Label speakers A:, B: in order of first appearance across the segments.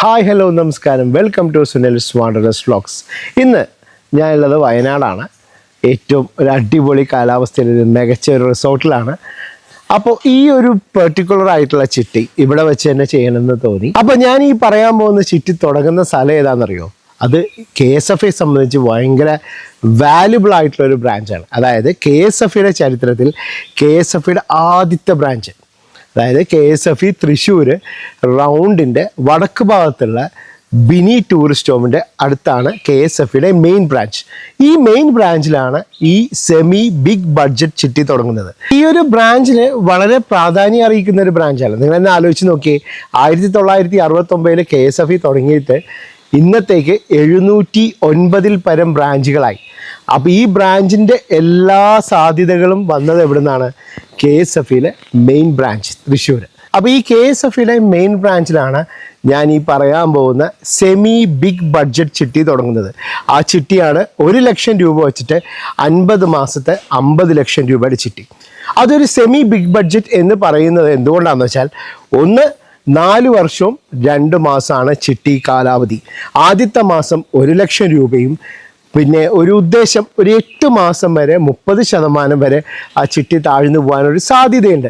A: Hi hello നമസ്കാരം, welcome to Sunil's വാണ്ടർലസ് vlogs. ഇന്ന് ഞാനുള്ളത് വയനാടാണ്. ഏറ്റവും ഒരു അടിപൊളി കാലാവസ്ഥയിൽ ഒരു മികച്ച ഒരു റിസോർട്ടിലാണ്. അപ്പോൾ ഈ ഒരു പെർട്ടിക്കുലർ ആയിട്ടുള്ള ചിട്ടി ഇവിടെ വെച്ച് തന്നെ ചെയ്യണമെന്ന് തോന്നി. അപ്പോൾ ഞാൻ ഈ പറയാൻ പോകുന്ന ചിട്ടി തുടങ്ങുന്ന സ്ഥലം ഏതാണെന്നറിയോ? അത് KSFE സംബന്ധിച്ച് ഭയങ്കര വാല്യുബിൾ ആയിട്ടുള്ളൊരു ബ്രാഞ്ചാണ്. അതായത് KSFEയുടെ ചരിത്രത്തിൽ KSFEയുടെ ആദ്യത്തെ ബ്രാഞ്ച്, അതായത് KSFE തൃശ്ശൂർ റൗണ്ടിൻ്റെ വടക്ക് ഭാഗത്തുള്ള ബിനി ടൂറിസ്റ്റ് ഹോമിൻ്റെ അടുത്താണ് KSFEയുടെ മെയിൻ ബ്രാഞ്ച്. ഈ മെയിൻ ബ്രാഞ്ചിലാണ് ഈ സെമി ബിഗ് ബഡ്ജറ്റ് ചിട്ടി തുടങ്ങുന്നത്. ഈ ഒരു ബ്രാഞ്ചിന് വളരെ പ്രാധാന്യം അറിയിക്കുന്ന ഒരു ബ്രാഞ്ചാണ്. നിങ്ങൾ എന്നെ ആലോചിച്ച് നോക്കിയേ, 1969 KSFE തുടങ്ങിയിട്ട് ഇന്നത്തേക്ക് 709 പരം ബ്രാഞ്ചുകളായി. അപ്പോൾ ഈ ബ്രാഞ്ചിൻ്റെ എല്ലാ സാധ്യതകളും വന്നത് എവിടെ നിന്നാണ്? KSFEയിലെ മെയിൻ ബ്രാഞ്ച് തൃശ്ശൂർ. അപ്പോൾ ഈ KSFEയിലെ മെയിൻ ബ്രാഞ്ചിലാണ് ഞാൻ ഈ പറയാൻ പോകുന്ന സെമി ബിഗ് ബഡ്ജറ്റ് ചിട്ടി തുടങ്ങുന്നത്. ആ ചിട്ടിയാണ് 1 ലക്ഷം രൂപ വെച്ചിട്ട് 50 മാസത്തെ 50 ലക്ഷം രൂപയുടെ ചിട്ടി. അതൊരു സെമി ബിഗ് ബഡ്ജറ്റ് എന്ന് പറയുന്നത് എന്തുകൊണ്ടാണെന്ന് വെച്ചാൽ, ഒന്ന് 4 വർഷവും 2 മാസമാണ് ചിട്ടി കാലാവധി. ആദ്യത്തെ മാസം 1 ലക്ഷം രൂപയും, പിന്നെ ഒരു ഉദ്ദേശം ഒരു 8 മാസം വരെ 30% വരെ ആ ചിട്ടി താഴ്ന്നു പോകാനൊരു സാധ്യതയുണ്ട്.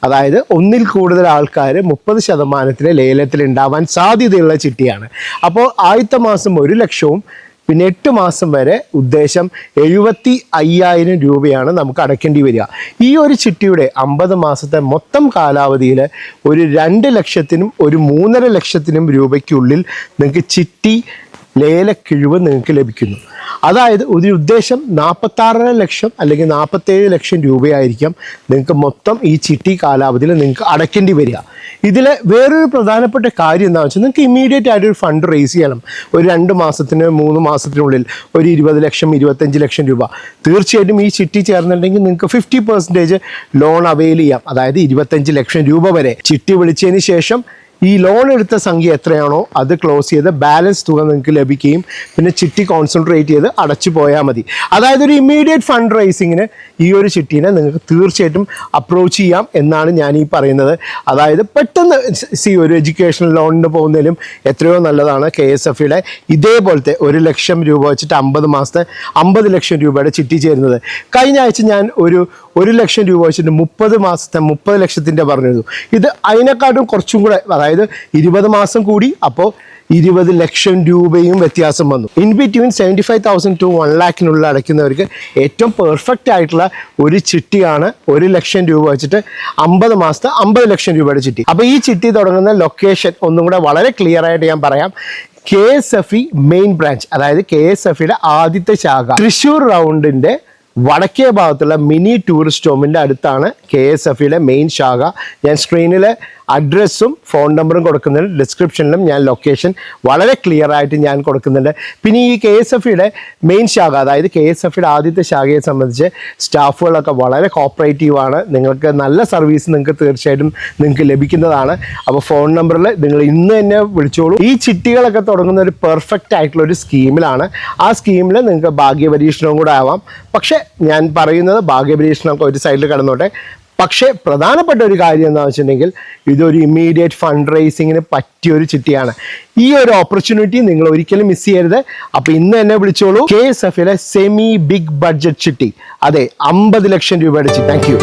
A: അതായത് ഒന്നിൽ കൂടുതൽ ആൾക്കാർ 30% ലേലത്തിൽ ഉണ്ടാവാൻ സാധ്യതയുള്ള ചിട്ടിയാണ്. അപ്പോൾ ആദ്യത്തെ മാസം 1 ലക്ഷവും പിന്നെ 8 മാസം വരെ ഉദ്ദേശം 75,000 രൂപയാണ് നമുക്ക് അടയ്ക്കേണ്ടി വരിക. ഈ ഒരു ചിട്ടിയുടെ 50 മാസത്തെ മൊത്തം കാലാവധിയിൽ ഒരു 2 ലക്ഷത്തിനും ഒരു 3.5 ലക്ഷത്തിനും രൂപയ്ക്കുള്ളിൽ നിങ്ങൾക്ക് ചിട്ടി ലേലക്കിഴിവ് നിങ്ങൾക്ക് ലഭിക്കുന്നു. അതായത് ഒരു ഉദ്ദേശം 46.5 ലക്ഷം അല്ലെങ്കിൽ 47 ലക്ഷം രൂപയായിരിക്കും നിങ്ങൾക്ക് മൊത്തം ഈ ചിട്ടി കാലാവധിയിൽ നിങ്ങൾക്ക് അടയ്ക്കേണ്ടി വരിക. ഇതിൽ വേറൊരു പ്രധാനപ്പെട്ട കാര്യം എന്താണെന്ന് വെച്ചാൽ, നിങ്ങൾക്ക് ഇമ്മീഡിയറ്റ് ആയിട്ട് ഒരു ഫണ്ട് റേസ് ചെയ്യണം. ഒരു 2 മാസത്തിന് 3 മാസത്തിനുള്ളിൽ ഒരു 20 ലക്ഷം 25 ലക്ഷം രൂപ. തീർച്ചയായിട്ടും ഈ ചിട്ടി ചേർന്നിട്ടുണ്ടെങ്കിൽ നിങ്ങൾക്ക് 50% ലോൺ അവെയിൽ ചെയ്യാം. അതായത് 25 ലക്ഷം രൂപ വരെ. ചിട്ടി വിളിച്ചതിന് ശേഷം ഈ ലോൺ എടുത്ത സംഖ്യ എത്രയാണോ അത് ക്ലോസ് ചെയ്ത് ബാലൻസ് തുക നിങ്ങൾക്ക് ലഭിക്കുകയും പിന്നെ ചിട്ടി കോൺസെൻട്രേറ്റ് ചെയ്ത് അടച്ചു പോയാൽ മതി. അതായത് ഒരു ഇമ്മീഡിയറ്റ് ഫണ്ട് റൈസിങ്ങിന് ഈ ഒരു ചിട്ടീനെ നിങ്ങൾക്ക് തീർച്ചയായിട്ടും അപ്രോച്ച് ചെയ്യാം എന്നാണ് ഞാൻ ഈ പറയുന്നത്. അതായത് പെട്ടെന്ന് ഒരു എഡ്യൂക്കേഷണൽ ലോണിന് പോകുന്നതിലും എത്രയോ നല്ലതാണ് KSFEയുടെ ഇതേപോലത്തെ 1 ലക്ഷം രൂപ വെച്ചിട്ട് 50 മാസത്തെ 50 ലക്ഷം രൂപയുടെ ചിട്ടി ചേരുന്നത്. കഴിഞ്ഞ ആഴ്ച ഞാൻ ഒരു 1 ലക്ഷം രൂപ വെച്ചിട്ട് 30 മാസത്തെ 30 ലക്ഷത്തിൻ്റെ പറഞ്ഞിരുന്നു. ഇത് അതിനെക്കാട്ടും കുറച്ചും കൂടെ, അതായത് 20 മാസം കൂടി, അപ്പോൾ 20 ലക്ഷം രൂപയും വ്യത്യാസം വന്നു. ഇൻ ബിറ്റ്വീൻ 75,000 to 1 lakhനുള്ള അടയ്ക്കുന്നവർക്ക് ഏറ്റവും പെർഫെക്റ്റ് ആയിട്ടുള്ള ഒരു ചിട്ടിയാണ് 1 ലക്ഷം രൂപ വെച്ചിട്ട് 50 മാസത്തെ 50 ലക്ഷം രൂപയുടെ ചിട്ടി. അപ്പോൾ ഈ ചിട്ടി തുടങ്ങുന്ന ലൊക്കേഷൻ ഒന്നും കൂടെ വളരെ ക്ലിയർ ആയിട്ട് ഞാൻ പറയാം. KSFE മെയിൻ ബ്രാഞ്ച്, അതായത് KSFEയുടെ ആദ്യത്തെ ശാഖ തൃശ്ശൂർ റൗണ്ടിൻ്റെ വടക്കേ ഭാഗത്തുള്ള മിനി ടൂറിസ്റ്റ് ഹോമിൻ്റെ അടുത്താണ് KSFEയുടെ മെയിൻ ശാഖ. ഞാൻ സ്ക്രീനിൽ അഡ്രസ്സും ഫോൺ നമ്പറും കൊടുക്കുന്നുണ്ട്. ഡിസ്ക്രിപ്ഷനിലും ഞാൻ ലൊക്കേഷൻ വളരെ ക്ലിയർ ആയിട്ട് ഞാൻ കൊടുക്കുന്നുണ്ട്. പിന്നെ ഈ KSFEയുടെ മെയിൻ ശാഖ, അതായത് KSFEയുടെ ആദ്യത്തെ ശാഖയെ സംബന്ധിച്ച് സ്റ്റാഫുകളൊക്കെ വളരെ കോപ്പറേറ്റീവാണ്. നിങ്ങൾക്ക് നല്ല സർവീസ് നിങ്ങൾക്ക് തീർച്ചയായിട്ടും നിങ്ങൾക്ക് ലഭിക്കുന്നതാണ്. അപ്പോൾ ഫോൺ നമ്പറിൽ നിങ്ങൾ ഇന്ന് തന്നെ വിളിച്ചോളൂ. ഈ ചിട്ടികളൊക്കെ തുടങ്ങുന്ന ഒരു പെർഫെക്റ്റ് ആയിട്ടുള്ള ഒരു സ്കീമിലാണ്. ആ സ്കീമിൽ നിങ്ങൾക്ക് ഭാഗ്യപരീക്ഷണവും കൂടെ ആവാം. പക്ഷേ ഞാൻ പറയുന്നത് ഭാഗ്യപരീക്ഷണമൊക്കെ ഒരു സൈഡിൽ കിടന്നോട്ടെ. പക്ഷേ പ്രധാനപ്പെട്ട ഒരു കാര്യം എന്താണെന്ന് വെച്ചിട്ടുണ്ടെങ്കിൽ, ഇതൊരു ഇമ്മീഡിയറ്റ് ഫണ്ട് റൈസിങ്ങിന് പറ്റിയൊരു ചിട്ടിയാണ്. ഈ ഒരു ഓപ്പർച്യൂണിറ്റി നിങ്ങൾ ഒരിക്കലും മിസ് ചെയ്യരുത്. അപ്പോൾ ഇന്ന് എന്നെ വിളിച്ചോളൂ. KSFEയിലെ സെമി ബിഗ് ബഡ്ജറ്റ് ചിട്ടി, അതെ 50 ലക്ഷം രൂപയുടെ ചിട്ടി. Thank you.